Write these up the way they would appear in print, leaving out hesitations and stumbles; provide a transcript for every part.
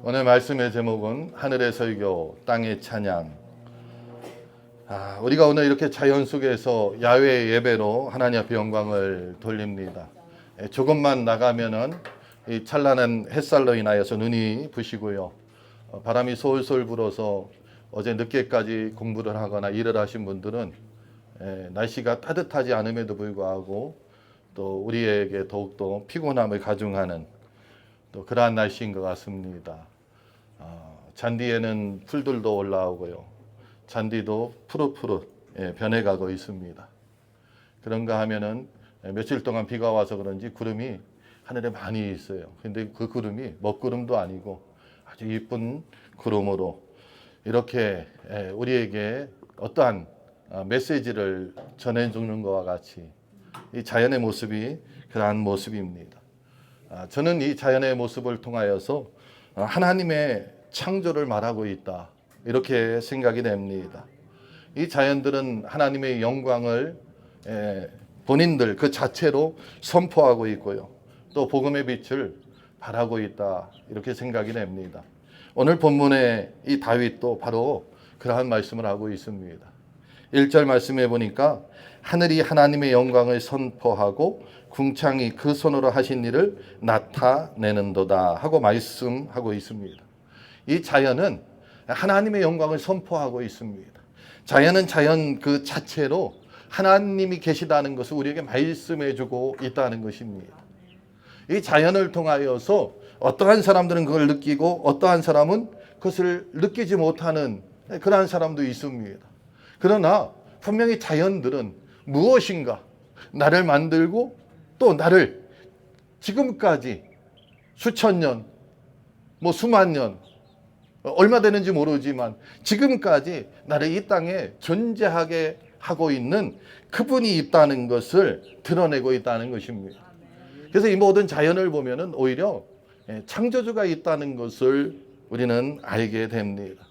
오늘 말씀의 제목은 하늘의 설교, 땅의 찬양. 우리가 오늘 이렇게 자연 속에서 야외 예배로 하나님 앞에 영광을 돌립니다. 조금만 나가면은 이 찬란한 햇살로 인하여서 눈이 부시고요. 바람이 솔솔 불어서 어제 늦게까지 공부를 하거나 일을 하신 분들은 날씨가 따뜻하지 않음에도 불구하고 또 우리에게 더욱더 피곤함을 가중하는 또 그러한 날씨인 것 같습니다. 잔디에는 풀들도 올라오고요. 잔디도 푸릇푸릇 변해가고 있습니다. 그런가 하면은 며칠 동안 비가 와서 그런지 구름이 하늘에 많이 있어요. 근데 그 구름이 먹구름도 아니고 아주 이쁜 구름으로 이렇게 우리에게 어떠한 메시지를 전해주는 것과 같이 이 자연의 모습이 그러한 모습입니다. 저는 이 자연의 모습을 통하여서 하나님의 창조를 말하고 있다, 이렇게 생각이 됩니다. 이 자연들은 하나님의 영광을 본인들 그 자체로 선포하고 있고요, 또 복음의 빛을 발하고 있다, 이렇게 생각이 됩니다. 오늘 본문의 이 다윗도 바로 그러한 말씀을 하고 있습니다. 1절 말씀해 보니까 하늘이 하나님의 영광을 선포하고 궁창이 그 손으로 하신 일을 나타내는도다 하고 말씀하고 있습니다. 이 자연은 하나님의 영광을 선포하고 있습니다. 자연은 자연 그 자체로 하나님이 계시다는 것을 우리에게 말씀해 주고 있다는 것입니다. 이 자연을 통하여서 어떠한 사람들은 그걸 느끼고 어떠한 사람은 그것을 느끼지 못하는 그러한 사람도 있습니다. 그러나 분명히 자연들은 무엇인가 나를 만들고 또 나를 지금까지 수천 년, 수만 년, 얼마 되는지 모르지만 지금까지 나를 이 땅에 존재하게 하고 있는 그분이 있다는 것을 드러내고 있다는 것입니다. 그래서 이 모든 자연을 보면은 오히려 창조주가 있다는 것을 우리는 알게 됩니다.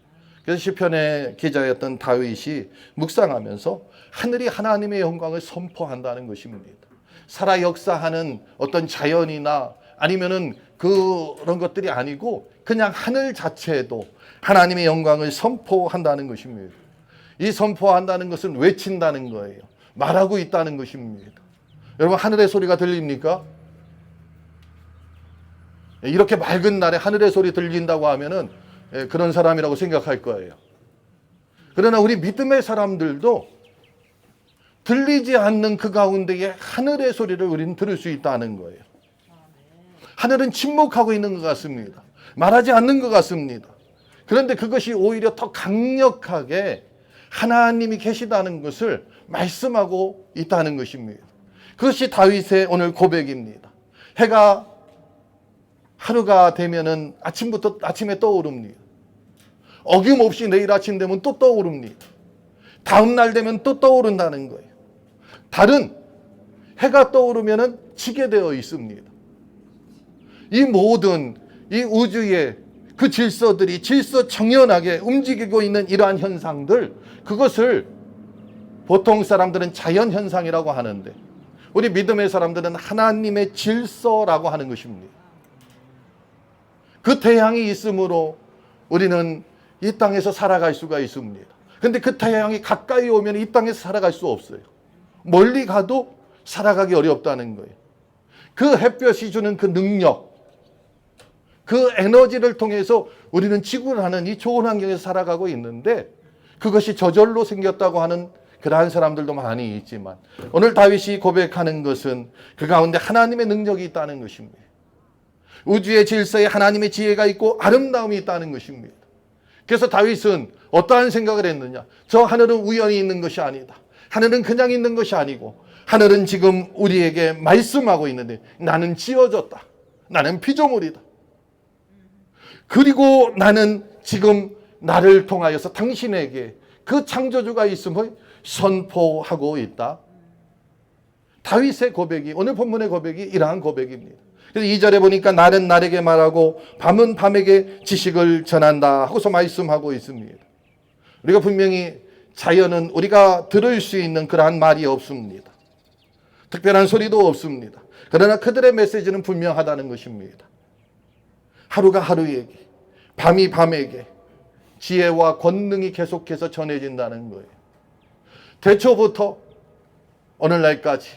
그래서 시편의 기자였던 다윗이 묵상하면서 하늘이 하나님의 영광을 선포한다는 것입니다. 살아 역사하는 어떤 자연이나 아니면은 그런 것들이 아니고 그냥 하늘 자체에도 하나님의 영광을 선포한다는 것입니다. 이 선포한다는 것은 외친다는 거예요. 말하고 있다는 것입니다. 여러분, 하늘의 소리가 들립니까? 이렇게 맑은 날에 하늘의 소리 들린다고 하면은 그런 사람이라고 생각할 거예요. 그러나 우리 믿음의 사람들도 들리지 않는 그 가운데에 하늘의 소리를 우리는 들을 수 있다는 거예요. 하늘은 침묵하고 있는 것 같습니다. 말하지 않는 것 같습니다. 그런데 그것이 오히려 더 강력하게 하나님이 계시다는 것을 말씀하고 있다는 것입니다. 그것이 다윗의 오늘 고백입니다. 해가 하루가 되면은 아침에 떠오릅니다. 어김없이 내일 아침 되면 또 떠오릅니다. 다음 날 되면 또 떠오른다는 거예요. 달은 해가 떠오르면은 지게 되어 있습니다. 이 모든 이 우주의 그 질서들이 질서정연하게 움직이고 있는 이러한 현상들, 그것을 보통 사람들은 자연현상이라고 하는데 우리 믿음의 사람들은 하나님의 질서라고 하는 것입니다. 그 태양이 있으므로 우리는 이 땅에서 살아갈 수가 있습니다. 그런데 그 태양이 가까이 오면 이 땅에서 살아갈 수 없어요. 멀리 가도 살아가기 어렵다는 거예요. 그 햇볕이 주는 그 능력, 그 에너지를 통해서 우리는 지구라는 이 좋은 환경에서 살아가고 있는데 그것이 저절로 생겼다고 하는 그러한 사람들도 많이 있지만 오늘 다윗이 고백하는 것은 그 가운데 하나님의 능력이 있다는 것입니다. 우주의 질서에 하나님의 지혜가 있고 아름다움이 있다는 것입니다. 그래서 다윗은 어떠한 생각을 했느냐? 저 하늘은 우연히 있는 것이 아니다. 하늘은 그냥 있는 것이 아니고 하늘은 지금 우리에게 말씀하고 있는데 나는 지어졌다. 나는 피조물이다. 그리고 나는 지금 나를 통하여서 당신에게 그 창조주가 있음을 선포하고 있다. 다윗의 고백이, 오늘 본문의 고백이 이러한 고백입니다. 그래서 2절에 보니까 날은 날에게 말하고 밤은 밤에게 지식을 전한다 하고서 말씀하고 있습니다. 우리가 분명히 자연은 우리가 들을 수 있는 그러한 말이 없습니다. 특별한 소리도 없습니다. 그러나 그들의 메시지는 분명하다는 것입니다. 하루가 하루에게, 밤이 밤에게 지혜와 권능이 계속해서 전해진다는 거예요. 대초부터 오늘날까지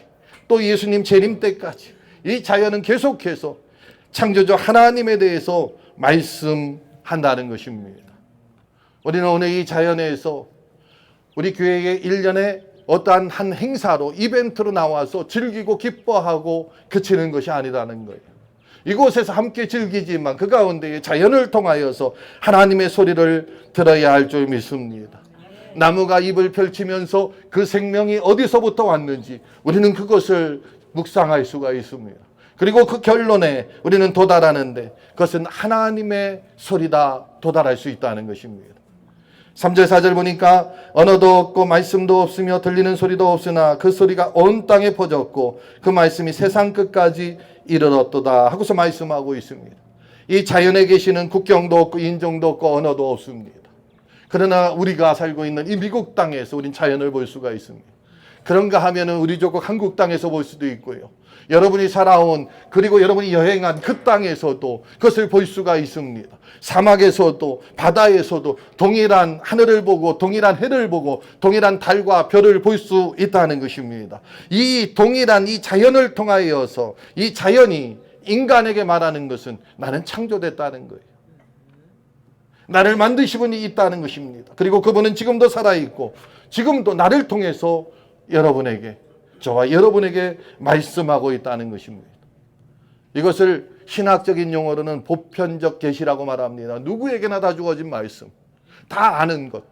또 예수님 재림 때까지 이 자연은 계속해서 창조주 하나님에 대해서 말씀한다는 것입니다. 우리는 오늘 이 자연에서 우리 교회의 1년에 어떠한 한 행사로 이벤트로 나와서 즐기고 기뻐하고 그치는 것이 아니라는 거예요. 이곳에서 함께 즐기지만 그 가운데 자연을 통하여서 하나님의 소리를 들어야 할 줄 믿습니다. 나무가 잎을 펼치면서 그 생명이 어디서부터 왔는지 우리는 그것을 묵상할 수가 있습니다. 그리고 그 결론에 우리는 도달하는데 그것은 하나님의 소리다 도달할 수 있다는 것입니다. 3절 4절 보니까 언어도 없고 말씀도 없으며 들리는 소리도 없으나 그 소리가 온 땅에 퍼졌고 그 말씀이 세상 끝까지 이르렀도다 하고서 말씀하고 있습니다. 이 자연에 계시는 국경도 없고 인종도 없고 언어도 없습니다. 그러나 우리가 살고 있는 이 미국 땅에서 우린 자연을 볼 수가 있습니다. 그런가 하면은 우리 조국 한국 땅에서 볼 수도 있고요. 여러분이 살아온 그리고 여러분이 여행한 그 땅에서도 그것을 볼 수가 있습니다. 사막에서도 바다에서도 동일한 하늘을 보고 동일한 해를 보고 동일한 달과 별을 볼 수 있다는 것입니다. 이 동일한 이 자연을 통하여서 이 자연이 인간에게 말하는 것은 나는 창조됐다는 거예요. 나를 만드신 분이 있다는 것입니다. 그리고 그분은 지금도 살아있고 지금도 나를 통해서 여러분에게 저와 여러분에게 말씀하고 있다는 것입니다. 이것을 신학적인 용어로는 보편적 계시라고 말합니다. 누구에게나 다 주어진 말씀, 다 아는 것.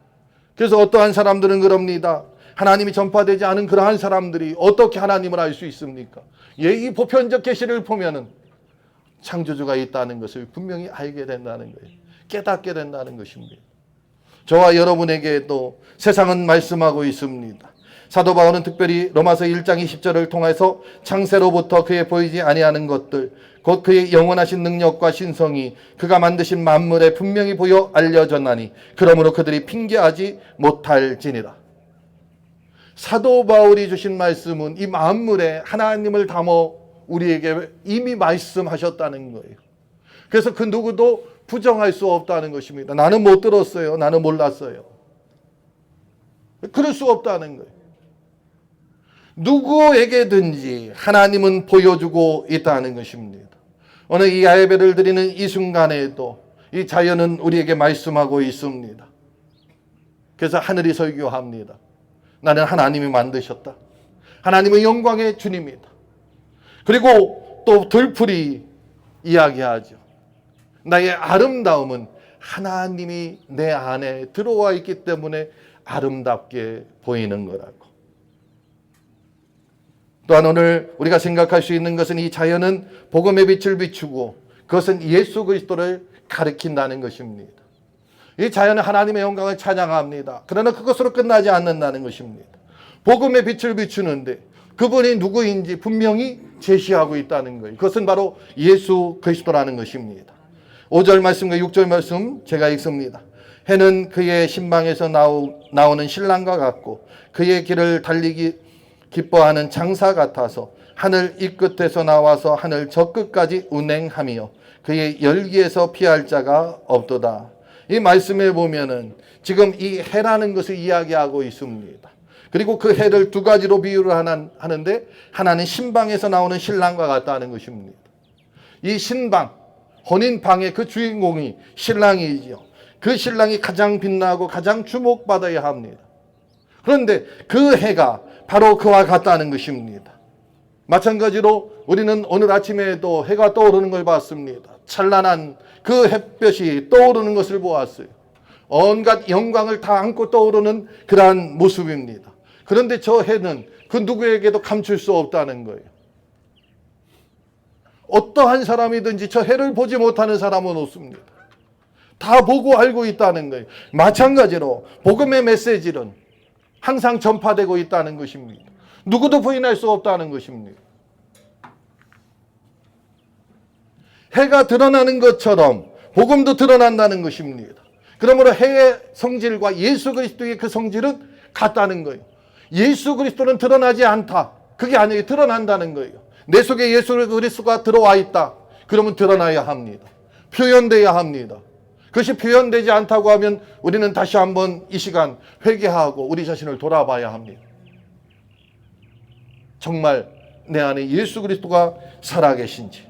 그래서 어떠한 사람들은 그럽니다. 하나님이 전파되지 않은 그러한 사람들이 어떻게 하나님을 알 수 있습니까? 이 보편적 계시를 보면은 창조주가 있다는 것을 분명히 알게 된다는 거예요. 깨닫게 된다는 것입니다. 저와 여러분에게도 세상은 말씀하고 있습니다. 사도 바울은 특별히 로마서 1장 20절을 통해서 창세로부터 그의 보이지 아니하는 것들 곧 그의 영원하신 능력과 신성이 그가 만드신 만물에 분명히 보여 알려졌나니 그러므로 그들이 핑계하지 못할지니라. 사도 바울이 주신 말씀은 이 만물에 하나님을 담아 우리에게 이미 말씀하셨다는 거예요. 그래서 그 누구도 부정할 수 없다는 것입니다. 나는 못 들었어요. 나는 몰랐어요. 그럴 수 없다는 거예요. 누구에게든지 하나님은 보여주고 있다는 것입니다. 오늘 이 예배를 드리는 이 순간에도 이 자연은 우리에게 말씀하고 있습니다. 그래서 하늘이 설교합니다. 나는 하나님이 만드셨다. 하나님은 영광의 주님이다. 그리고 또 들풀이 이야기하죠. 나의 아름다움은 하나님이 내 안에 들어와 있기 때문에 아름답게 보이는 거라고. 또한 오늘 우리가 생각할 수 있는 것은 이 자연은 복음의 빛을 비추고 그것은 예수 그리스도를 가리킨다는 것입니다. 이 자연은 하나님의 영광을 찬양합니다. 그러나 그것으로 끝나지 않는다는 것입니다. 복음의 빛을 비추는데 그분이 누구인지 분명히 제시하고 있다는 거예요. 그것은 바로 예수 그리스도라는 것입니다. 5절 말씀과 6절 말씀 제가 읽습니다. 해는 그의 신방에서 나오는 신랑과 같고 그의 길을 달리기 기뻐하는 장사 같아서 하늘 이 끝에서 나와서 하늘 저 끝까지 운행하며 그의 열기에서 피할 자가 없도다. 이 말씀에 보면은 지금 이 해라는 것을 이야기하고 있습니다. 그리고 그 해를 두 가지로 비유를 하는데 하나는 신방에서 나오는 신랑과 같다는 것입니다. 이 신방, 혼인방의 그 주인공이 신랑이지요. 그 신랑이 가장 빛나고 가장 주목받아야 합니다. 그런데 그 해가 바로 그와 같다는 것입니다. 마찬가지로 우리는 오늘 아침에도 해가 떠오르는 걸 봤습니다. 찬란한 그 햇볕이 떠오르는 것을 보았어요. 온갖 영광을 다 안고 떠오르는 그러한 모습입니다. 그런데 저 해는 그 누구에게도 감출 수 없다는 거예요. 어떠한 사람이든지 저 해를 보지 못하는 사람은 없습니다. 다 보고 알고 있다는 거예요. 마찬가지로 복음의 메시지는 항상 전파되고 있다는 것입니다. 누구도 부인할 수 없다는 것입니다. 해가 드러나는 것처럼 복음도 드러난다는 것입니다. 그러므로 해의 성질과 예수 그리스도의 그 성질은 같다는 거예요. 예수 그리스도는 드러나지 않다. 그게 아니에요. 드러난다는 거예요. 내 속에 예수 그리스도가 들어와 있다. 그러면 드러나야 합니다. 표현돼야 합니다. 그것이 표현되지 않다고 하면 우리는 다시 한번 이 시간 회개하고 우리 자신을 돌아봐야 합니다. 정말 내 안에 예수 그리스도가 살아계신지.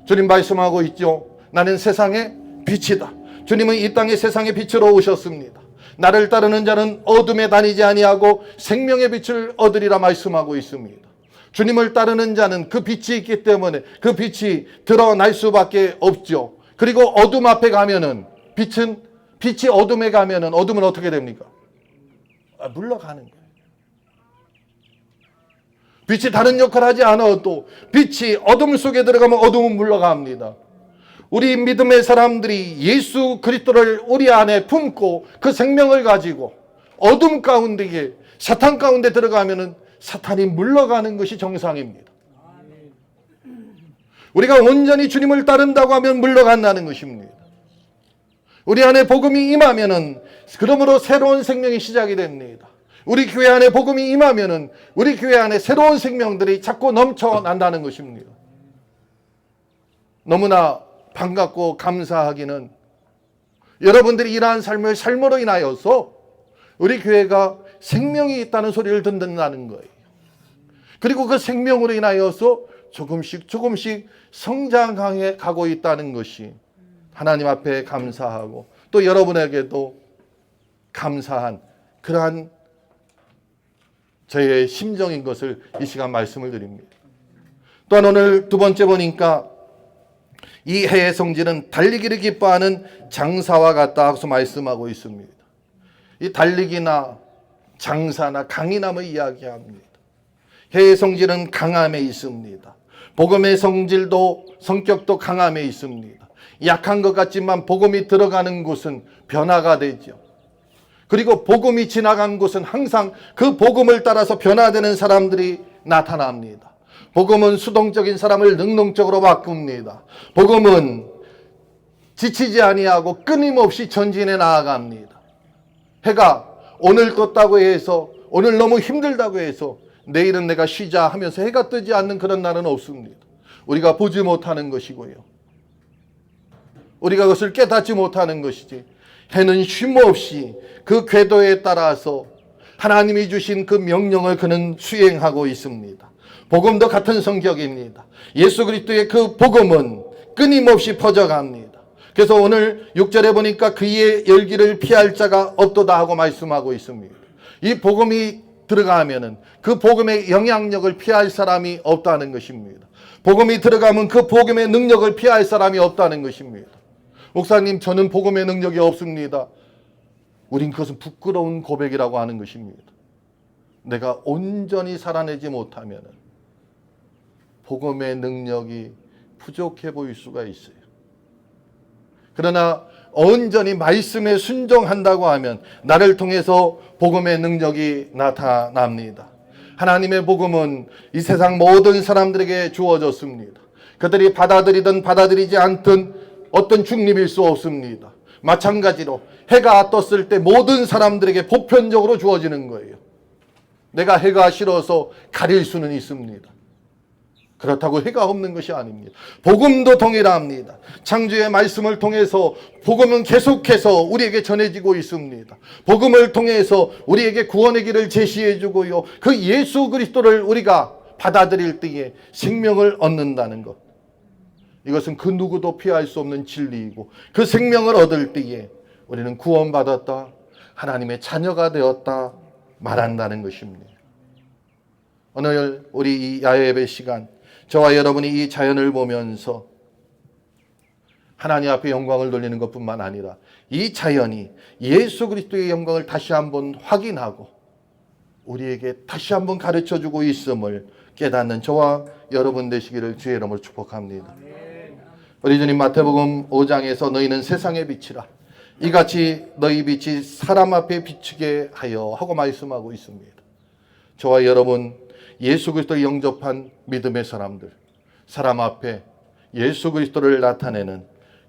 주님 말씀하고 있죠. 나는 세상의 빛이다. 주님은 이 땅에 세상의 빛으로 오셨습니다. 나를 따르는 자는 어둠에 다니지 아니하고 생명의 빛을 얻으리라 말씀하고 있습니다. 주님을 따르는 자는 그 빛이 있기 때문에 그 빛이 드러날 수밖에 없죠. 그리고 어둠 앞에 가면은 빛이 어둠에 가면은 어둠은 어떻게 됩니까? 물러가는 거예요. 빛이 다른 역할을 하지 않아도 빛이 어둠 속에 들어가면 어둠은 물러갑니다. 우리 믿음의 사람들이 예수 그리스도를 우리 안에 품고 그 생명을 가지고 어둠 가운데에 사탄 가운데 들어가면은 사탄이 물러가는 것이 정상입니다. 우리가 온전히 주님을 따른다고 하면 물러간다는 것입니다. 우리 안에 복음이 임하면은 그러므로 새로운 생명이 시작이 됩니다. 우리 교회 안에 복음이 임하면은 우리 교회 안에 새로운 생명들이 자꾸 넘쳐난다는 것입니다. 너무나 반갑고 감사하기는 여러분들이 이러한 삶으로 인하여서 우리 교회가 생명이 있다는 소리를 듣는다는 거예요. 그리고 그 생명으로 인하여서 조금씩 성장해 가고 있다는 것이 하나님 앞에 감사하고 또 여러분에게도 감사한 그러한 저의 심정인 것을 이 시간 말씀을 드립니다. 또한 오늘 두 번째 보니까 이 해의 성질은 달리기를 기뻐하는 장사와 같다 하고서 말씀하고 있습니다. 이 달리기나 장사나 강인함을 이야기합니다. 해의 성질은 강함에 있습니다. 복음의 성질도 성격도 강함에 있습니다. 약한 것 같지만 복음이 들어가는 곳은 변화가 되죠. 그리고 복음이 지나간 곳은 항상 그 복음을 따라서 변화되는 사람들이 나타납니다. 복음은 수동적인 사람을 능동적으로 바꿉니다. 복음은 지치지 아니하고 끊임없이 전진해 나아갑니다. 해가 오늘 떴다고 해서 오늘 너무 힘들다고 해서 내일은 내가 쉬자 하면서 해가 뜨지 않는 그런 날은 없습니다. 우리가 보지 못하는 것이고요. 우리가 그것을 깨닫지 못하는 것이지. 해는 쉼 없이 그 궤도에 따라서 하나님이 주신 그 명령을 그는 수행하고 있습니다. 복음도 같은 성격입니다. 예수 그리스도의 그 복음은 끊임없이 퍼져갑니다. 그래서 오늘 6절에 보니까 그의 열기를 피할 자가 없도다 하고 말씀하고 있습니다. 이 복음이 들어가면은 그 복음의 영향력을 피할 사람이 없다는 것입니다. 복음이 들어가면 그 복음의 능력을 피할 사람이 없다는 것입니다. 목사님, 저는 복음의 능력이 없습니다. 우린 그것은 부끄러운 고백이라고 하는 것입니다. 내가 온전히 살아내지 못하면 복음의 능력이 부족해 보일 수가 있어요. 그러나 온전히 말씀에 순종한다고 하면 나를 통해서 복음의 능력이 나타납니다. 하나님의 복음은 이 세상 모든 사람들에게 주어졌습니다. 그들이 받아들이든 받아들이지 않든 어떤 중립일 수 없습니다. 마찬가지로 해가 떴을 때 모든 사람들에게 보편적으로 주어지는 거예요. 내가 해가 싫어서 가릴 수는 있습니다. 그렇다고 해가 없는 것이 아닙니다. 복음도 동일합니다. 창조의 말씀을 통해서 복음은 계속해서 우리에게 전해지고 있습니다. 복음을 통해서 우리에게 구원의 길을 제시해 주고요. 그 예수 그리스도를 우리가 받아들일 때에 생명을 얻는다는 것. 이것은 그 누구도 피할 수 없는 진리이고 그 생명을 얻을 때에 우리는 구원받았다, 하나님의 자녀가 되었다 말한다는 것입니다. 오늘 우리 이 야외 예배 시간 저와 여러분이 이 자연을 보면서 하나님 앞에 영광을 돌리는 것뿐만 아니라 이 자연이 예수 그리스도의 영광을 다시 한번 확인하고 우리에게 다시 한번 가르쳐주고 있음을 깨닫는 저와 여러분 되시기를 주의 이름으로 축복합니다. 우리 주님 마태복음 5장에서 너희는 세상의 빛이라 이같이 너희 빛이 사람 앞에 비추게 하여 하고 말씀하고 있습니다. 저와 여러분 예수 그리스도를 영접한 믿음의 사람들, 사람 앞에 예수 그리스도를 나타내는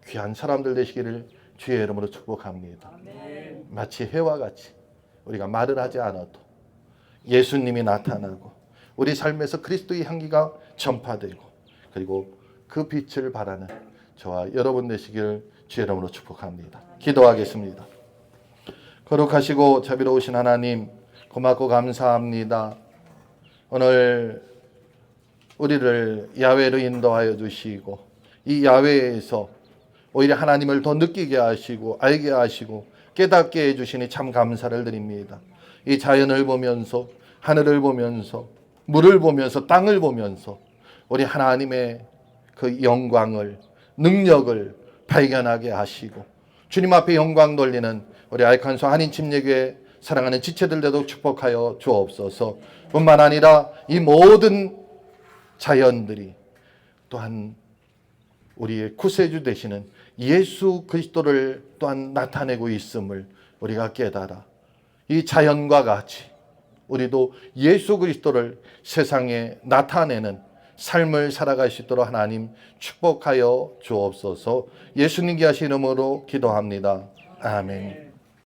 귀한 사람들 되시기를 주의 이름으로 축복합니다. 마치 해와 같이 우리가 말을 하지 않아도 예수님이 나타나고 우리 삶에서 그리스도의 향기가 전파되고 그리고 그 빛을 바라는 저와 여러분 되시길 주의 이름으로 축복합니다. 기도하겠습니다. 거룩하시고 자비로우신 하나님, 고맙고 감사합니다. 오늘 우리를 야외로 인도하여 주시고 이 야외에서 오히려 하나님을 더 느끼게 하시고 알게 하시고 깨닫게 해주시니 참 감사를 드립니다. 이 자연을 보면서 하늘을 보면서 물을 보면서 땅을 보면서 우리 하나님의 그 영광을 능력을 발견하게 하시고 주님 앞에 영광 돌리는 우리 알칸소 한인침례교회 사랑하는 지체들에도 축복하여 주옵소서. 뿐만 아니라 이 모든 자연들이 또한 우리의 구세주 되시는 예수 그리스도를 또한 나타내고 있음을 우리가 깨달아 이 자연과 같이 우리도 예수 그리스도를 세상에 나타내는 삶을 살아갈 수 있도록 하나님 축복하여 주옵소서. 예수님 귀하신 이름으로 기도합니다. 아멘.